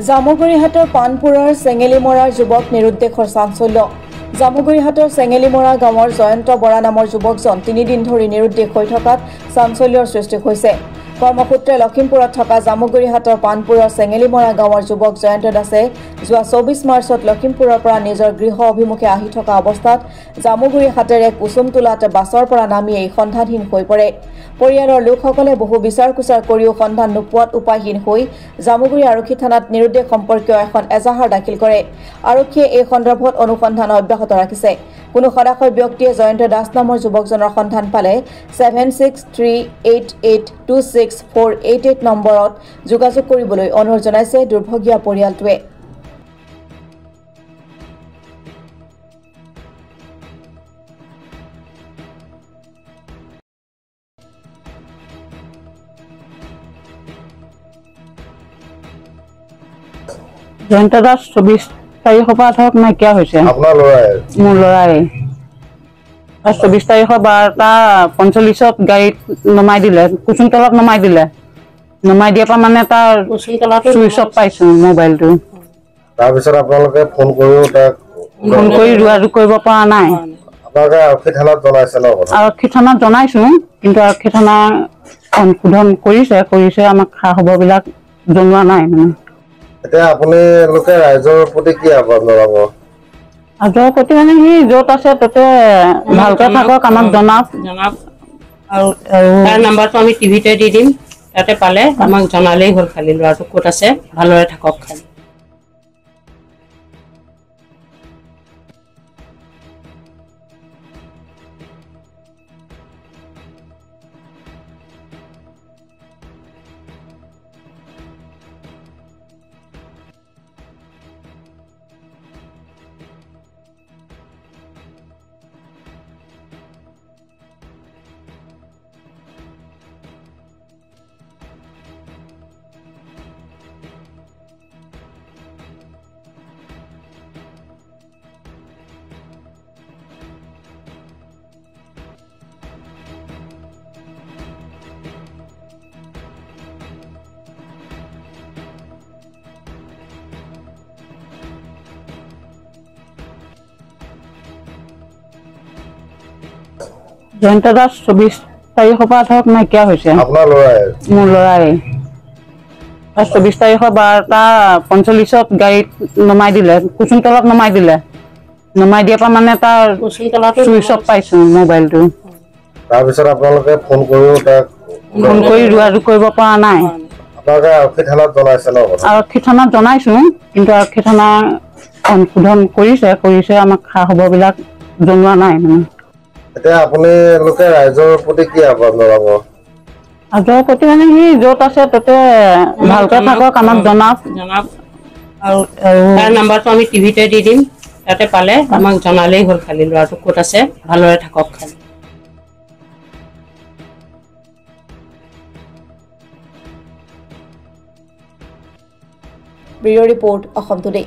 জামুগুৰিহাটৰ পানপুৰৰ চেঙেলিমৰাৰ যুৱক নিৰুদ্দেশৰ চাঞ্চল্য। জামুগুৰিহাটৰ চেঙেলিমৰা গাঁৱৰ জয়ন্ত বৰা নামৰ যুৱকজন 3 দিন ধৰি নিৰুদ্দেশ হৈ থকাত চাঞ্চল্যৰ সৃষ্টি হৈছে। কৰ্মসূত্ৰে লখিমপুৰত থকা জামুগুৰিহাটৰ পানপুৰৰ চেঙেলিমৰা গাঁৱৰ যুৱক জয়ন্ত দাসে যোৱা 24 মাৰ্চত লখিমপুৰৰ পৰা নিজৰ গৃহ অভিমুখে আহি থকা অৱস্থাত জামুগুৰিহাটেৰে কুসুমটোলাত বাছৰ পৰা নামি এই সন্ধানহীন হৈ পৰে। পৰিয়ালৰ লোকসকলে বহু বিচাৰ কুচাৰ কৰিও সন্ধান নোপোৱাত উপায়হীন হৈ জামুগুৰি আৰক্ষী থানাত নিৰুদ্দেশ সম্পৰ্কীয় এখন এজাহাৰ দাখিল কৰে। আৰক্ষীয়ে এই সন্দৰ্ভত অনুসন্ধান অব্যাহত ৰাখিছে। কোনো সদাশয় ব্যক্তিয়ে জয়ন্ত দাস নামৰ যুৱকজনৰ সন্ধান পালে 7638826488 নম্বৰত যোগাযোগ কৰিবলৈ অনুৰোধ জনাইছে দুৰ্ভগীয়া পৰিয়ালটোৱে। জয়ন্ত দাস 24 তাৰিখৰ পৰা ধৰক নাইকিয়া হৈছে। আপোনাৰ ল'ৰাই? মোৰ ল'ৰাই 24 তাৰিখৰ 12:45 গাড়ীত নমাই দিলে, কুসুমতলাত নমাই দিলে। নমাই দিয়াৰ পৰা মানে তাৰ কুসুমতলাত চুইচ অফ পাইছো মোবাইলটো। তাৰপিছত আপোনালোকে ফোন কৰি যোগাযোগ কৰিব পৰা নাই। আপোনালোকে আৰক্ষী থানাত জনাইছে ন? আৰক্ষী থানাত জনাইছো, কিন্তু আৰক্ষী থানা অনুসন্ধান কৰিছে আমাক খা খবৰবিলাক জনোৱা নাই। মানে এতিয়া আপোনালোকে ৰাইজৰ প্ৰতি কি আহ্বান জনাব? ৰাইজৰ প্ৰতি মানে সি য'ত আছে তাতে ভালকে থাকক, আমাক জনাওক আৰু তাৰ নাম্বাৰটো আমি টিভিতে দি দিম, তাতে পালে আমাক জনালেই হ'ল। খালি ল'ৰাটো ক'ত আছে ভালদৰে থাকক খালি। জয়ন্ত দাস 24 তাৰিখৰ পৰা ধৰক নাইকিয়া হৈছে। আপোনাৰ ল'ৰাই? মোৰ ল'ৰাই 24 তাৰিখৰ 12:45 গাড়ীত নমাই দিলে, কুসুমতলাত নমাই দিলে। নমাই দিয়াৰ পৰা মানে তাৰ কুসুমতলাত চুইচ অফ পাইছো মোবাইলটো। তাৰপিছত আপোনালোকে ফোন কৰি যোগাযোগ কৰিব পৰা নাই। আপোনালোকে আৰক্ষী থানাত জনাইছে ন? আৰক্ষী থানাত জনাইছো, কিন্তু আৰক্ষী থানা অনুসন্ধান কৰিছে আমাক খা খবৰবিলাক জনোৱা নাই। মানে এতিয়া আপোনালোকে ৰাইজৰ প্ৰতি কি আহ্বান জনাব? ৰাইজৰ প্ৰতি মানে সি য'ত আছে তাতে ভালকে থাকক, আমাক জনাওক আৰু তাৰ নাম্বাৰটো আমি টিভিতে দি দিম, তাতে পালে আমাক জনালেই হ'ল। খালি ল'ৰাটো ক'ত আছে ভালদৰে থাকক খালি। Bureau' report Assam today.